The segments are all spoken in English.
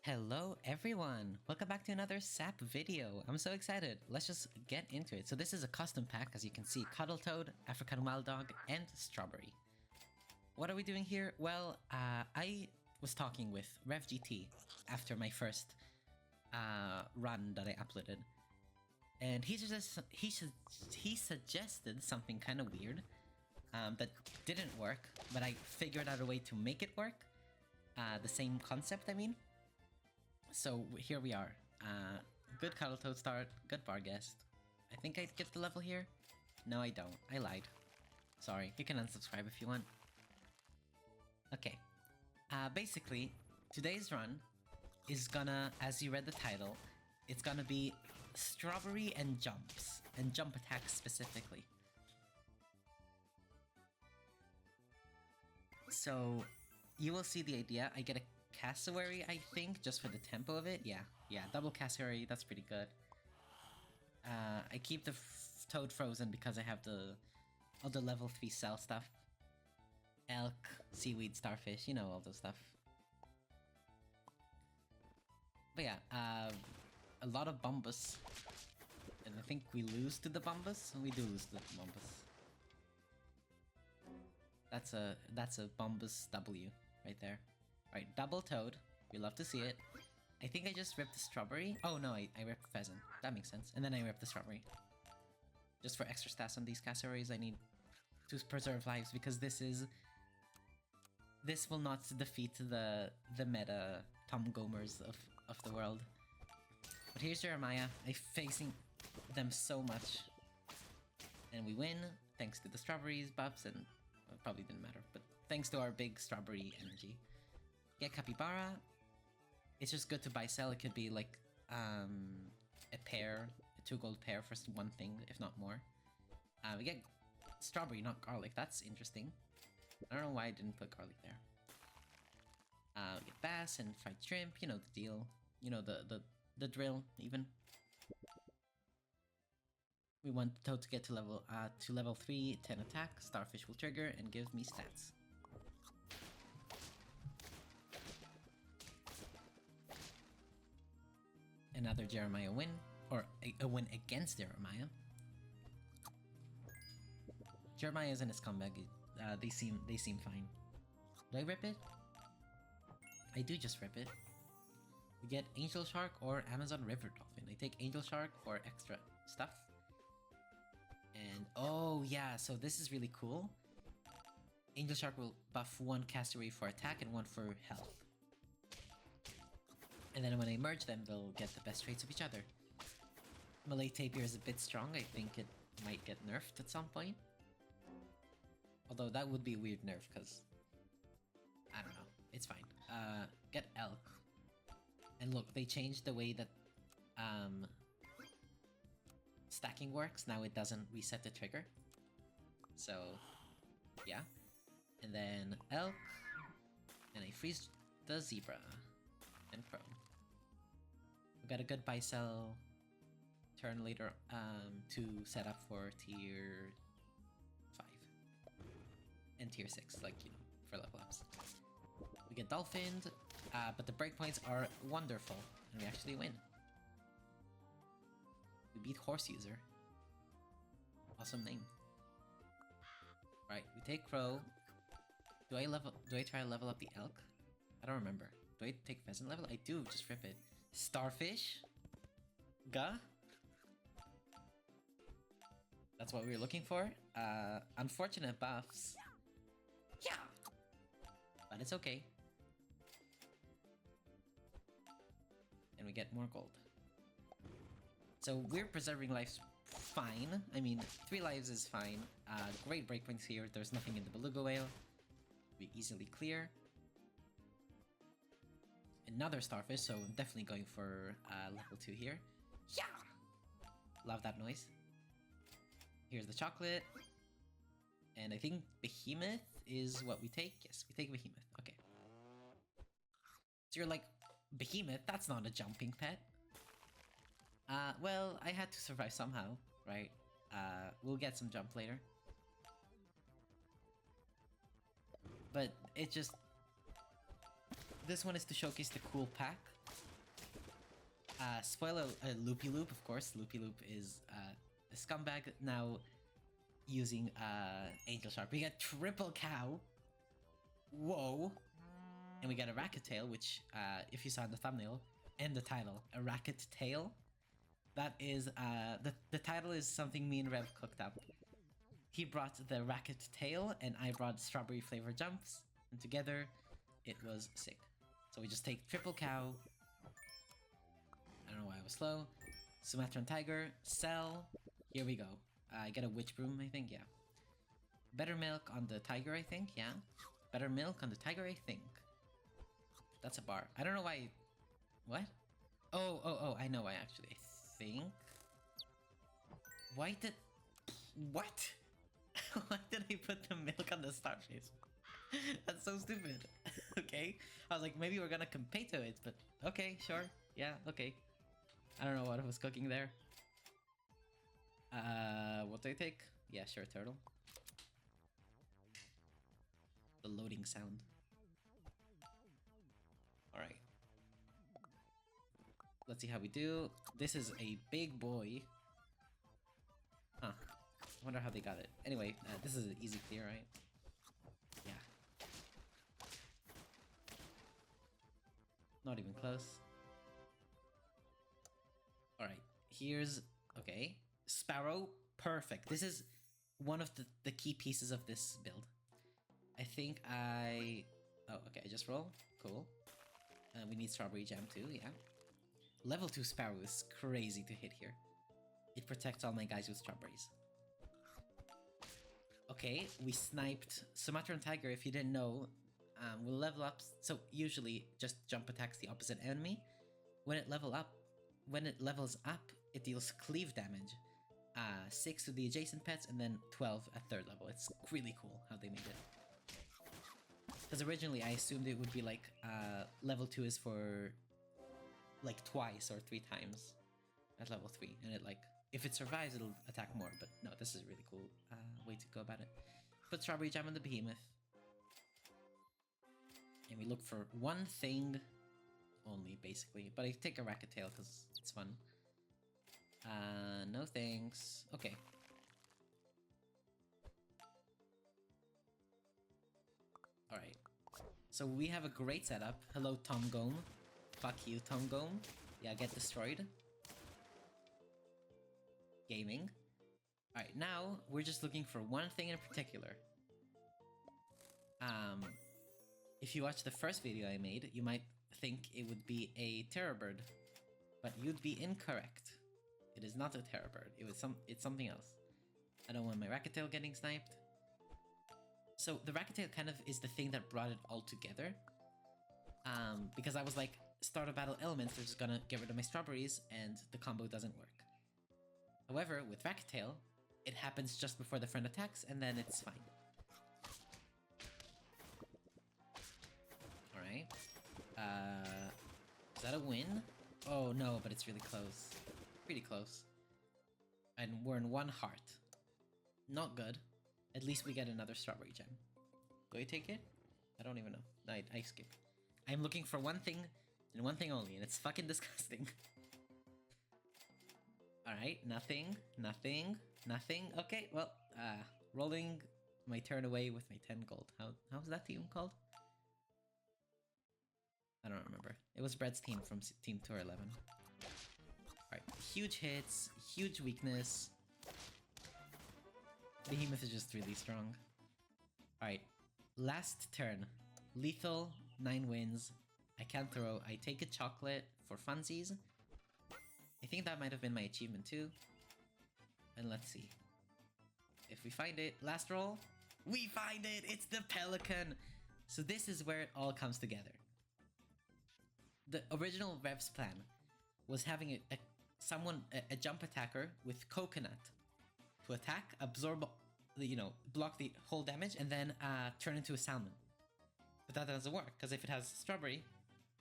Hello everyone! Welcome back to another SAP video. I'm so excited. Let's just get into it. So this is a custom pack, as you can see, Cuddle Toad, African Wild Dog, and Strawberry. What are we doing here? Well, I was talking with RevGT after my first run that I uploaded. And he suggested something kind of weird that didn't work, but I figured out a way to make it work. The same concept, I mean. So here we are. Good Cuddle Toad start, good bar guest. I think I get the level here. No, I don't. I lied. Sorry, you can unsubscribe if you want. Okay. Basically, today's run is gonna, as you read the title, it's gonna be strawberry and jumps, and jump attacks specifically. So, you will see the idea. I get a cassowary, I think, just for the tempo of it. Yeah, double cassowary, that's pretty good. I keep the toad frozen because I have all the level 3 cell stuff. Elk, seaweed, starfish, you know, all those stuff. But yeah, a lot of bombus. And I think we lose to the bombus? We do lose to the bombus. That's a bombus W right there. Alright, double toad. We love to see it. I think I just ripped the strawberry. Oh no, I ripped pheasant. That makes sense. And then I ripped the strawberry. Just for extra stats on these cassowaries, I need to preserve lives because this will not defeat the meta Tom Gomers of the world. But here's Jeremiah. I'm facing them so much. And we win thanks to the strawberries buffs, and well, it probably didn't matter, but thanks to our big strawberry energy. Get Capybara. It's just good to buy sell. It could be like a pair, a 2 gold pair for one thing, if not more. We get strawberry, not garlic. That's interesting. I don't know why I didn't put garlic there. We get bass and fried shrimp. You know the deal. You know the drill. Even. We want the toad to get to level 3, 10 attack. Starfish will trigger and gives me stats. Another Jeremiah win, or a win against Jeremiah. Jeremiah isn't a scumbag. They seem fine. Do I rip it? I do just rip it. We get Angel Shark or Amazon River Dolphin. I take Angel Shark for extra stuff. And oh yeah, so this is really cool. Angel Shark will buff 1 cassowary for attack and 1 for health. And then when I merge them, they'll get the best traits of each other. Malay Tapir is a bit strong. I think it might get nerfed at some point. Although that would be a weird nerf, because I don't know. It's fine. Get Elk. And look, they changed the way that stacking works. Now it doesn't reset the trigger. So, yeah. And then Elk. And I freeze the Zebra. And Crow. We got a good buy sell turn later to set up for tier 5 and tier 6, like, you know, for level ups. We get dolphined, but the breakpoints are wonderful, and we actually win. We beat Horse User. Awesome name. Right, we take Crow. Do I try to level up the elk? I don't remember. Do I take pheasant level? I do, just rip it. Starfish? Gah? That's what we were looking for. Unfortunate buffs. Yeah! But it's okay. And we get more gold. So we're preserving lives fine. I mean, 3 lives is fine. Great breakpoints here. There's nothing in the beluga whale. We easily clear. Another starfish, so I'm definitely going for level 2 here. Yeah! Love that noise. Here's the chocolate. And I think Behemoth is what we take. Yes, we take Behemoth. Okay. So you're like, Behemoth? That's not a jumping pet. Well, I had to survive somehow, right? We'll get some jump later. But it just... This one is to showcase the cool pack. Spoiler, Loopy Loop, of course. Loopy Loop is a scumbag now using Angel Shark. We get triple cow. Whoa. And we get a Racket tail, which, if you saw in the thumbnail and the title, a Racket tail. That is, the title is something me and Rev cooked up. He brought the Racket tail, and I brought Strawberry Flavored Jumps, and together, it was sick. So we just take triple cow. I don't know why I was slow. Sumatran tiger, sell. Here we go. I get a witch broom, I think, yeah. Better milk on the tiger, I think, yeah. Better milk on the tiger, I think. That's a bar. I don't know why. What? Oh, I know why, actually. I think. Why did. What? Why did I put the milk on the starfish? That's so stupid. Okay. I was like, maybe we're gonna compete to it, but okay, sure. Yeah, okay. I don't know what I was cooking there. What do I take? Yeah, sure, turtle. The loading sound. Alright. Let's see how we do. This is a big boy. Huh. I wonder how they got it. Anyway, this is an easy clear, right? Yeah. Not even close. Alright, here's... Okay. Sparrow, perfect. This is one of the key pieces of this build. I think I... Oh, okay, I just roll. Cool. We need Strawberry Jam too, yeah. Level 2 Sparrow is crazy to hit here. It protects all my guys with strawberries. Okay, we sniped Sumatran Tiger. If you didn't know, we'll level up. So usually, just jump attacks the opposite enemy. When it levels up, it deals cleave damage. 6 to the adjacent pets, and then 12 at 3rd level. It's really cool how they made it. Because originally I assumed it would be like level 2 is for like twice or 3 times at level 3, and it like if it survives it'll attack more. But no, this is a really cool way to go about it. Put Strawberry Jam on the behemoth, and we look for one thing only, basically. But I take a Racket tail because it's fun. No thanks. Okay. Alright. So we have a great setup. Hello, Tom Gome. Fuck you, Tom Gome. Yeah, get destroyed. Gaming. Alright, now we're just looking for one thing in particular. If you watch the first video I made, you might think it would be a terror bird. But you'd be incorrect. It is not a terror bird. It's something else. I don't want my Racket tail getting sniped. So the Racket tail kind of is the thing that brought it all together. Because I was like, start a battle elements, they're just gonna get rid of my strawberries, and the combo doesn't work. However, with Racket tail, it happens just before the friend attacks, and then it's fine. Alright. Is that a win? Oh no, but it's really close. Pretty close. And we're in 1 heart. Not good. At least we get another Strawberry Gem. Do I take it? I don't even know. No, I skip. I'm looking for one thing, and one thing only, and it's fucking disgusting. Alright, nothing, nothing, nothing. Okay, well, rolling my turn away with my 10 gold. How's that team called? I don't remember. It was Brett's team from Team Tour 11. Alright, huge hits, huge weakness. Behemoth is just really strong. Alright, last turn. Lethal, 9 wins. I can't throw. I take a chocolate for funsies. I think that might have been my achievement too. And let's see. If we find it, last roll. We find it! It's the Pelican! So this is where it all comes together. The original Rev's plan was having a jump attacker with coconut to attack, absorb, block the whole damage, and then turn into a salmon. But that doesn't work, because if it has strawberry,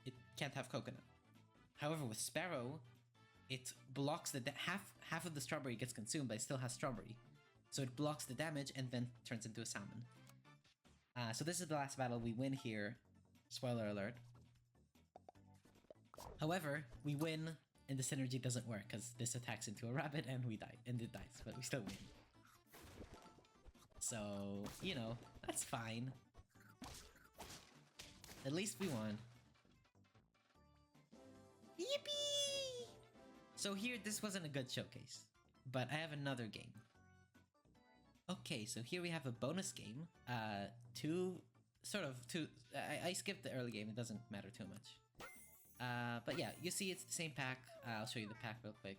it can't have coconut. However, with Sparrow, it blocks the half of the strawberry gets consumed, but it still has strawberry. So it blocks the damage and then turns into a salmon. So this is the last battle. We win here. Spoiler alert. However, we win and the synergy doesn't work because this attacks into a rabbit and we die, and it dies, but we still win. So, you know, that's fine. At least we won. Yippee! So here, this wasn't a good showcase, but I have another game. Okay, so here we have a bonus game. I skipped the early game, it doesn't matter too much. But yeah, you see it's the same pack. I'll show you the pack real quick.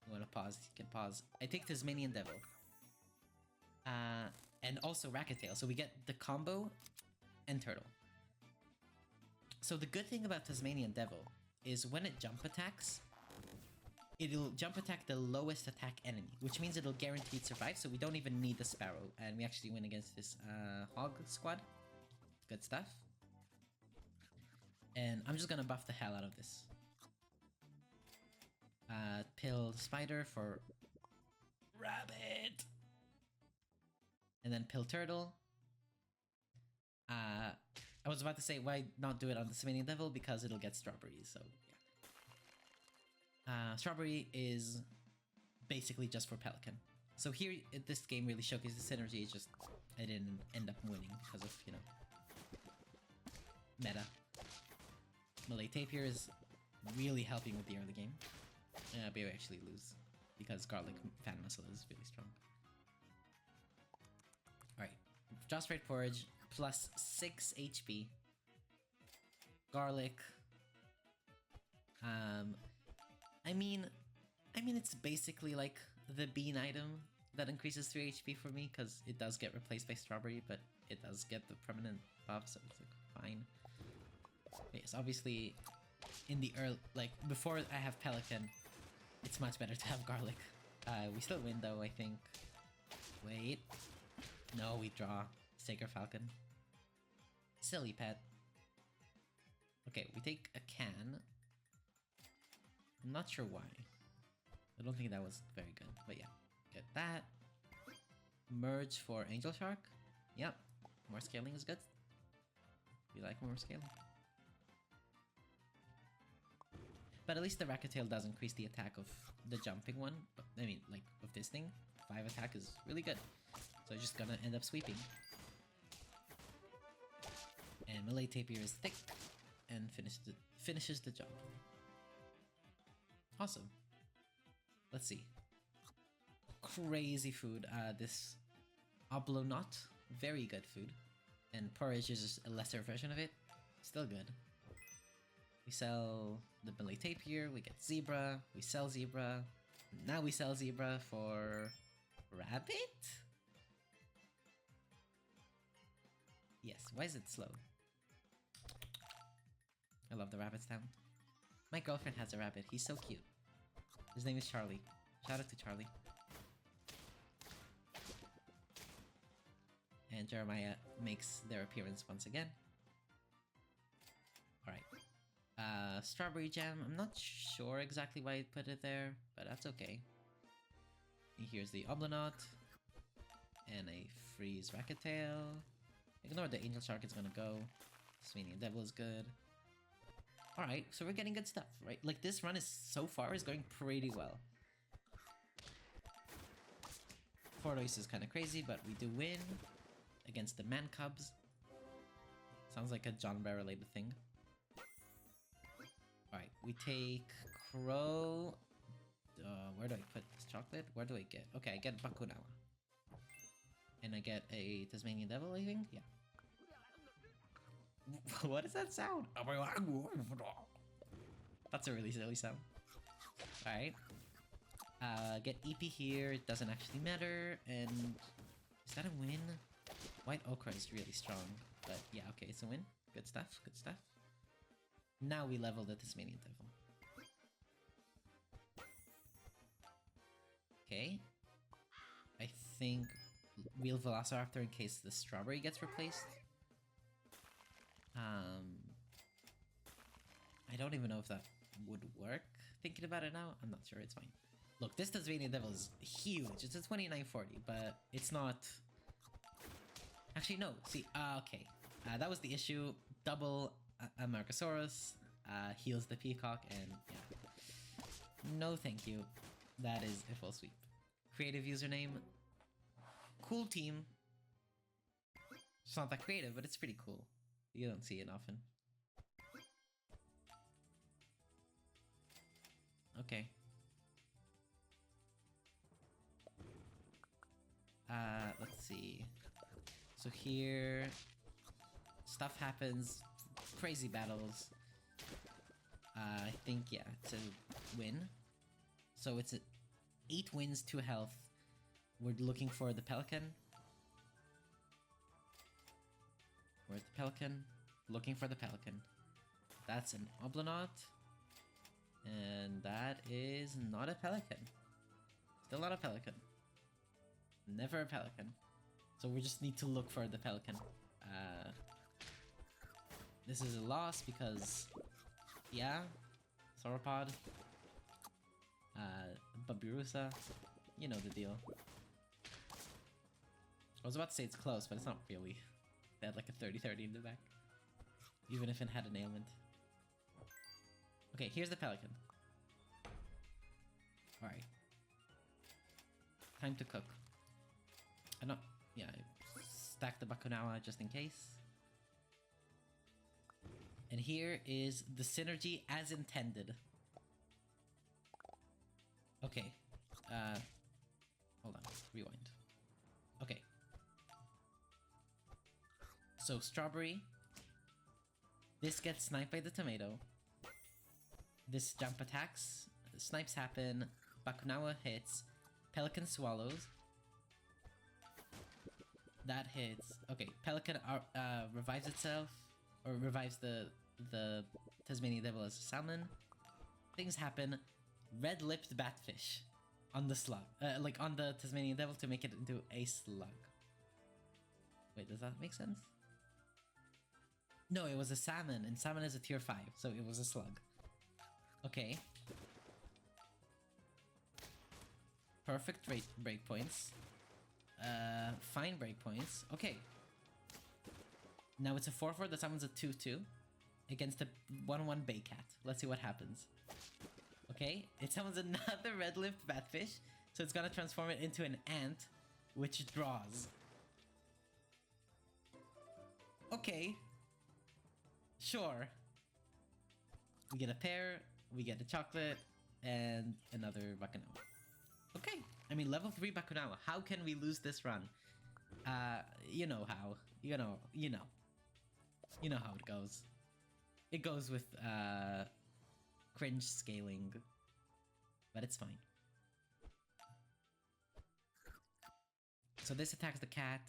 You wanna pause, you can pause. I take Tasmanian Devil. And also Racket Tail, so we get the combo and Turtle. So the good thing about Tasmanian Devil is when it jump attacks, it'll jump attack the lowest attack enemy, which means it'll guaranteed survive, so we don't even need the Sparrow, and we actually win against this Hog squad. Good stuff. And I'm just gonna buff the hell out of this. Pill Spider for Rabbit! And then Pill Turtle. I was about to say, why not do it on the Tasmanian Devil? Because it'll get Strawberries, so yeah. Strawberry is basically just for Pelican. So here, this game really showcases the synergy, it's just I didn't end up winning because of, you know, meta. Malay Tapir is really helping with the early game. But we actually lose because Garlic Fan Muscle is really strong. Alright, Just Right Porridge plus 6 HP. Garlic. I mean it's basically like the bean item that increases 3 HP for me because it does get replaced by Strawberry, but it does get the permanent buff, so it's like fine. Yes, obviously in the early, like before I have Pelican, it's much better to have Garlic. We still win though, I think. Wait. No, we draw. Sacred Falcon. Silly pet. Okay, we take a can. I'm not sure why. I don't think that was very good, but yeah. Get that. Merge for Angel Shark. Yep. More scaling is good. We like more scaling. But at least the Racket Tail does increase the attack of the jumping one. But, I mean, like, of this thing. 5 attack is really good. So I'm just gonna end up sweeping. And Malay Tapir is thick and finishes the job. Awesome. Let's see. Crazy food. This Oblonot, very good food. And porridge is just a lesser version of it. Still good. We sell the Malay Tapir, we get Zebra, we sell Zebra. Now we sell Zebra for Rabbit? Yes, why is it slow? I love the rabbit sound. My girlfriend has a rabbit, he's so cute. His name is Charlie. Shout out to Charlie. And Jeremiah makes their appearance once again. Alright. Strawberry Jam. I'm not sure exactly why I put it there, but that's okay. And here's the Oblonot. And a Freeze Racket Tail. Ignore the Angel Shark, it's gonna go. Tasmanian Devil is good. Alright, so we're getting good stuff, right? Like, this run is so far is going pretty well. Fordois is kind of crazy, but we do win against the Man Cubs. Sounds like a John Bear related thing. Alright, we take Crow. Where do I put this chocolate? Where do I get? Okay, I get Bakunawa. And I get a Tasmanian Devil, I think? Yeah. What is that sound? That's a really silly sound. Alright. Get EP here, it doesn't actually matter, and is that a win? White Okra is really strong, but yeah, okay, it's a win. Good stuff, good stuff. Now we level the Tasmanian Devil. Okay. I think Wheel Velociraptor in case the Strawberry gets replaced. I don't even know if that would work. Thinking about it now, I'm not sure, it's fine. Look, this Tasmanian Devil is huge. It's a 2940, but it's not... Actually, no. See, okay. That was the issue. Double Amargasaurus heals the Peacock, and yeah. No thank you. That is a full sweep. Creative username. Cool team. It's not that creative, but it's pretty cool. You don't see it often. Okay. Let's see. So here, stuff happens, crazy battles. I think, yeah, to win. So it's 8 wins, 2 health. We're looking for the Pelican. Where's the Pelican? Looking for the Pelican. That's an Oblonaut. And that is not a Pelican. Still not a Pelican. Never a Pelican. So we just need to look for the Pelican. This is a loss because, yeah, Sauropod, Babirusa, you know the deal. I was about to say it's close, but it's not really. They had like a 30-30 in the back. Even if it had an ailment. Okay, here's the Pelican. Alright. Time to cook. Yeah, stack the Bakunawa just in case. And here is the synergy as intended. Okay. Hold on. Rewind. Okay. So, Strawberry. This gets sniped by the tomato. This jump attacks. Snipes happen. Bakunawa hits. Pelican swallows. That hits. Okay, Pelican revives itself. Or revives the Tasmanian Devil as a salmon. Things happen. Red-lipped batfish on the slug. Like on the Tasmanian Devil to make it into a slug. Wait, does that make sense? No, it was a salmon, and salmon is a tier 5, so it was a slug. Okay. Perfect breakpoints. Fine breakpoints. Okay. Now it's a 4-4 that summons a 2-2 against a 1-1 Baycat. Let's see what happens. Okay, it summons another red-lipped batfish, so it's gonna transform it into an ant, which draws. Okay. Sure. We get a pear, we get a chocolate, and another Bakunawa. Okay. I mean, level 3 Bakunawa. How can we lose this run? You know how. You know how it goes. It goes with, cringe scaling. But it's fine. So this attacks the cat.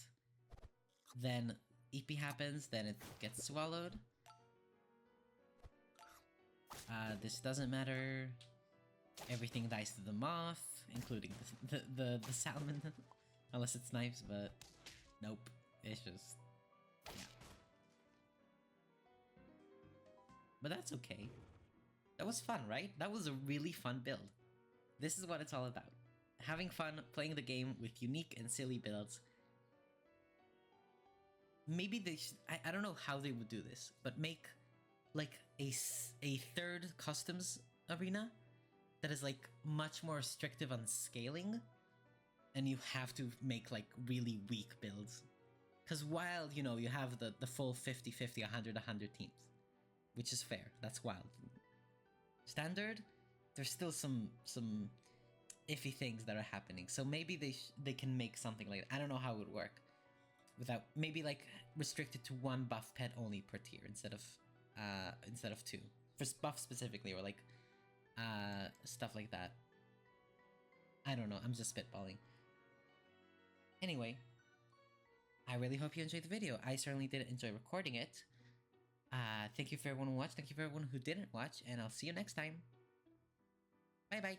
Then EP happens, then it gets swallowed. This doesn't matter. Everything dies to the moth, including the salmon. Unless it snipes, but nope. It's just, yeah. But that's okay. That was fun, right? That was a really fun build. This is what it's all about. Having fun playing the game with unique and silly builds. Maybe they should, I don't know how they would do this, but make like a third customs arena that is like much more restrictive on scaling, and you have to make like really weak builds. Because while, you know, you have the full 50-50, 100-100 teams, which is fair, that's wild. Standard, there's still some iffy things that are happening, so maybe they can make something like that. I don't know how it would work. Without, maybe like restricted to 1 buff pet only per tier instead of 2 for buff specifically, or like stuff like that. I don't know, I'm just spitballing. Anyway, I really hope you enjoyed the video. I certainly did enjoy recording it. Thank you for everyone who watched, thank you for everyone who didn't watch, and I'll see you next time. Bye bye.